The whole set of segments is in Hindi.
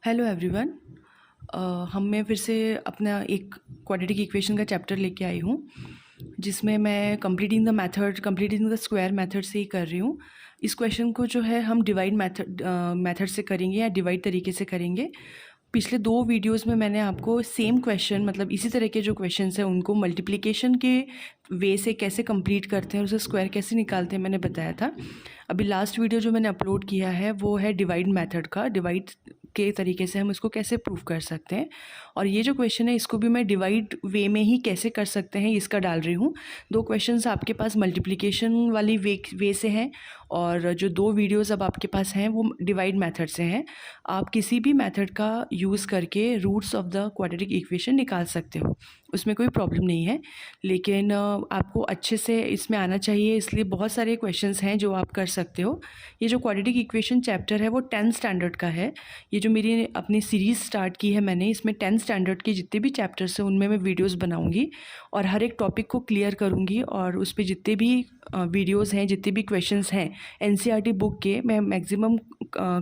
Hello everyone. मैं फिर से अपना एक क्वाड्रेटिक इक्वेशन का चैप्टर लेके आई हूँ, जिसमें मैं कंप्लीटिंग द स्क्वायर मेथड से ही कर रही हूँ। इस क्वेश्चन को जो है हम डिवाइड मेथड से करेंगे या डिवाइड तरीके से करेंगे। पिछले 2 वीडियोस में मैंने आपको सेम क्वेश्चन, मतलब इसी तरह के जो क्वेश्चंस हैं उनको मल्टीप्लिकेशन के वे से कैसे कंप्लीट करते हैं और उसे स्क्वायर कैसे निकालते हैं मैंने बताया था। अभी लास्ट वीडियो जो मैंने अपलोड किया है वो है डिवाइड मेथड का, डिवाइड के तरीके से हम इसको कैसे प्रूव कर सकते हैं। और ये जो क्वेश्चन है इसको भी मैं डिवाइड वे में ही कैसे कर सकते हैं इसका डाल रही हूँ। 2 क्वेश्चंस आपके पास मल्टीप्लिकेशन वाली वे से हैं और जो 2 वीडियोस अब आपके पास हैं वो डिवाइड मेथड से हैं। आप किसी भी मेथड का यूज़ करके roots of the quadratic equation निकाल सकते हो, उसमें कोई प्रॉब्लम नहीं है। लेकिन आपको अच्छे से इसमें आना चाहिए, इसलिए बहुत सारे क्वेश्चंस हैं जो आप कर सकते हो। ये जो क्वाड्रेटिक इक्वेशन चैप्टर है वो 10th स्टैंडर्ड का है। ये जो मेरी अपनी सीरीज़ स्टार्ट की है मैंने, इसमें 10th स्टैंडर्ड के जितने भी चैप्टर्स हैं उनमें मैं वीडियोस बनाऊंगी और हर एक टॉपिक को क्लियर करूंगी, और उस पर जितने भी वीडियोस हैं, जितने भी क्वेश्चंस हैं एनसीईआरटी बुक के, मैं मैक्सिमम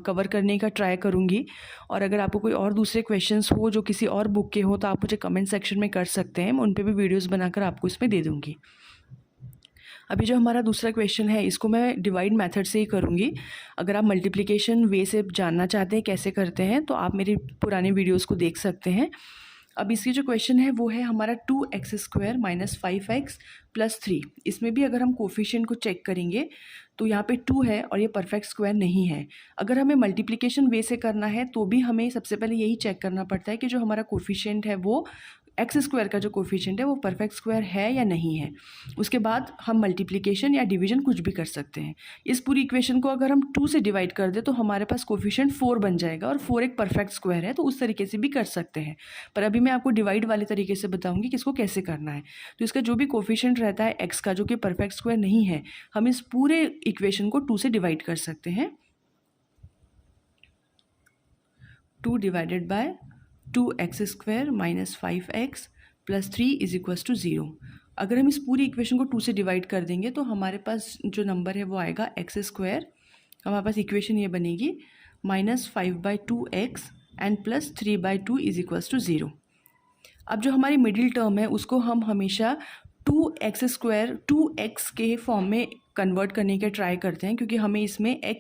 कवर करने का ट्राई करूंगी। और अगर आपको कोई और दूसरे क्वेश्चंस हो जो किसी और बुक के हो तो आप मुझे कमेंट सेक्शन में कर सकते हैं, मैं उन पर भी वीडियोज़ बनाकर आपको इसमें दे दूँगी। अभी जो हमारा दूसरा क्वेश्चन है इसको मैं डिवाइड मेथड से ही करूँगी। अगर आप मल्टीप्लिकेशन वे से जानना चाहते हैं कैसे करते हैं तो आप मेरे पुराने वीडियोस को देख सकते हैं। अब इसकी जो क्वेश्चन है वो है हमारा 2x² - 5x + 3। इसमें भी अगर हम कोफिशिएंट को चेक करेंगे तो यहाँ पे 2 है और ये परफेक्ट स्क्वायर नहीं है। अगर हमें मल्टीप्लिकेशन वे से करना है तो भी हमें सबसे पहले यही चेक करना पड़ता है कि जो हमारा कोफिशिएंट है वो x² का जो कोफिशिएंट है वो परफेक्ट स्क्वायर है या नहीं है। उसके बाद हम मल्टीप्लिकेशन या डिवीजन कुछ भी कर सकते हैं। इस पूरी इक्वेशन को अगर हम 2 से डिवाइड कर दें तो हमारे पास कोफिशिएंट 4 बन जाएगा, और 4 एक परफेक्ट स्क्वायर है, तो उस तरीके से भी कर सकते हैं। पर अभी मैं आपको डिवाइड वाले तरीके से बताऊंगी कि इसको कैसे करना है। तो इसका जो भी कोफिशिएंट रहता है x का, जो कि परफेक्ट स्क्वायर नहीं है, हम इस पूरे इक्वेशन को 2 से डिवाइड कर सकते हैं। 2 डिवाइडेड बाय 2x² - 5x + 3 = 0। अगर हम इस पूरी इक्वेशन को 2 से डिवाइड कर देंगे तो हमारे पास जो नंबर है वो आएगा x²। हमारे पास इक्वेशन ये बनेगी -5/2x एंड +3/2 = 0। अब जो हमारी मिडिल टर्म है उसको हम हमेशा 2x के फॉर्म में कन्वर्ट करने के ट्राई करते हैं, क्योंकि हमें इसमें a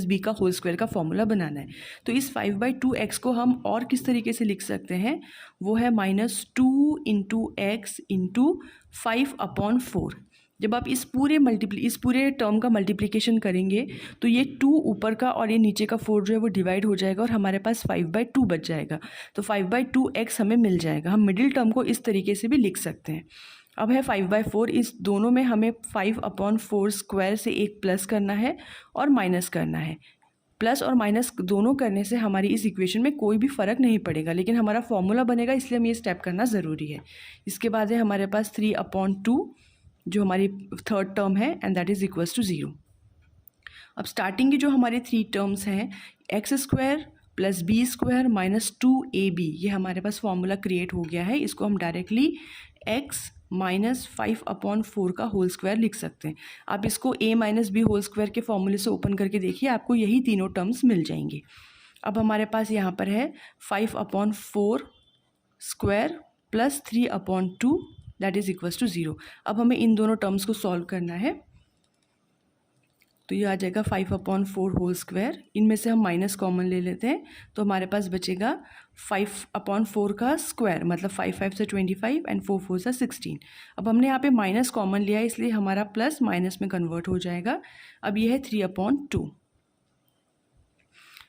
- b का होल स्क्वायर का फॉर्मूला बनाना है। तो इस 5/2x को हम और किस तरीके से लिख सकते हैं, वो है -2 × x × 5/4। जब आप इस पूरे टर्म का मल्टीप्लिकेशन करेंगे तो ये 2 ऊपर का और ये नीचे का 4 जो है वो डिवाइड हो जाएगा और हमारे पास 5/2 बच जाएगा। तो 5/2x हमें मिल जाएगा। हम मिडिल टर्म को इस तरीके से भी लिख सकते हैं। अब है 5/4, इस दोनों में हमें 5/4 स्क्वायर से एक प्लस करना है और माइनस करना है। प्लस और माइनस दोनों करने से हमारी इस इक्वेशन में कोई भी फ़र्क नहीं पड़ेगा, लेकिन हमारा फॉर्मूला बनेगा, इसलिए हमें ये स्टेप करना ज़रूरी है। इसके बाद है हमारे पास 3/2 जो हमारी थर्ड टर्म है, and that is equals to 0। अब स्टार्टिंग की जो हमारी 3 टर्म्स हैं, x² + b² - 2ab, ये हमारे पास फॉर्मूला क्रिएट हो गया है। इसको हम डायरेक्टली x - 5/4 का होल स्क्वायर लिख सकते हैं। आप इसको a - b होल स्क्वायर के फॉर्मूले से ओपन करके देखिए, आपको यही तीनों टर्म्स मिल जाएंगी। अब हमारे पास यहाँ पर है 5/4 square + 3/2 that is equals to 0। अब हमें इन दोनों टर्म्स को सॉल्व करना है, तो ये आ जाएगा 5/4 होल स्क्वायर। इनमें से हम माइनस कॉमन ले लेते हैं, तो हमारे पास बचेगा 5/4 का स्क्वायर, मतलब 5 5 से 25 एंड 4 4 से 16। अब हमने यहाँ पे माइनस कॉमन लिया है, इसलिए हमारा प्लस माइनस में कन्वर्ट हो जाएगा। अब ये है 3/2।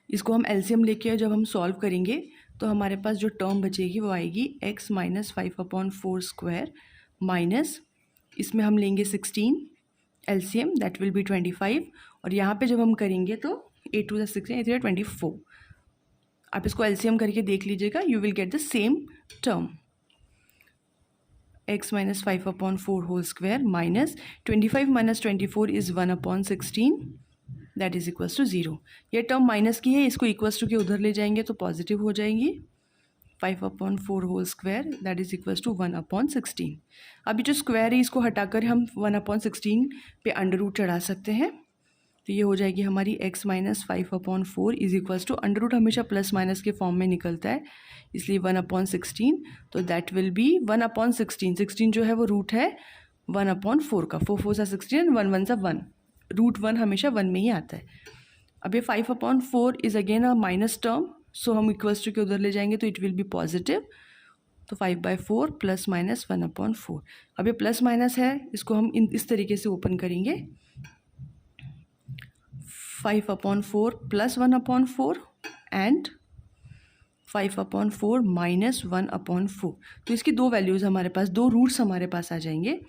इसको हम एलसीएम लेके जब हम सॉल्व करेंगे तो हमारे पास जो टर्म बचेगी वो आएगी x - 5/4 स्क्वायर माइनस, इसमें हम लेंगे 16 एलसीएम, दैट विल बी 25। और यहाँ पे जब हम करेंगे तो 8 2 16, 8 24। आप इसको एलसीएम करके देख लीजिएगा, you will get the same term. x - 5/4 whole square minus 25 - 24 is 1/16, that is equals to 0। ये टर्म माइनस की है, इसको इक्वल्स टू के उधर ले जाएंगे तो पॉजिटिव हो जाएंगी। 5/4 whole square that is equals to 1/16। अभी जो स्क्वायर है इसको हटाकर हम 1/16 पे अंडर रूट चढ़ा सकते हैं, तो ये हो जाएगी हमारी x minus 5/4 is equals to under root हमेशा प्लस माइनस के फॉर्म में निकलता है, इसलिए 1/16। तो दैट विल बी 1/16। 16 जो है वो रूट है 1/4 का। 4 4 सा 16 एंड 1 1 सा 1। रूट 1 हमेशा 1 में ही आता है। अब ये 5/4 is again a minus term, so हम इक्वल्स टू के उधर ले जाएंगे तो इट विल बी पॉजिटिव। तो 5/4 प्लस माइनस 1/4। अब ये प्लस माइनस है, इसको हम इस तरीके से ओपन करेंगे, 5/4 प्लस 1/4 एंड 5/4 माइनस 1/4। तो इसकी दो वैल्यूज़ हमारे पास, दो रूट्स हमारे पास आ जाएंगे।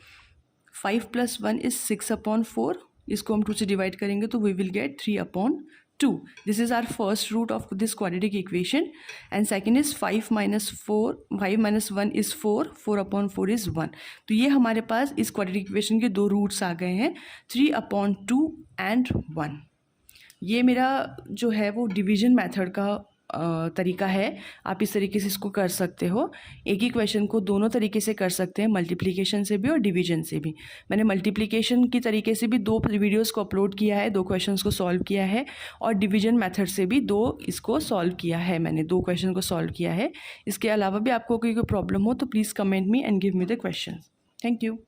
5 + 1 इज़ 6/4। इसको हम 2 से डिवाइड करेंगे तो we will get 3/2। This is our first root of this quadratic equation. And second is 5 - 1 is 4, 4/4 is 1। तो ये हमारे पास इस क्वाड्रेटिक इक्वेशन के दो रूट्स आ गए हैं, 3/2 एंड 1। ये मेरा जो है वो डिवीजन मेथड का तरीका है। आप इस तरीके से इसको कर सकते हो। एक ही क्वेश्चन को दोनों तरीके से कर सकते हैं, मल्टीप्लिकेशन से भी और डिवीजन से भी। मैंने मल्टीप्लिकेशन की तरीके से भी 2 वीडियोस को अपलोड किया है, 2 क्वेश्चंस को सॉल्व किया है, और डिवीजन मेथड से भी 2 इसको सॉल्व किया है। मैंने 2 क्वेश्चन को सॉल्व किया है। इसके अलावा भी आपको कोई प्रॉब्लम हो तो please comment me and give me the question. Thank you.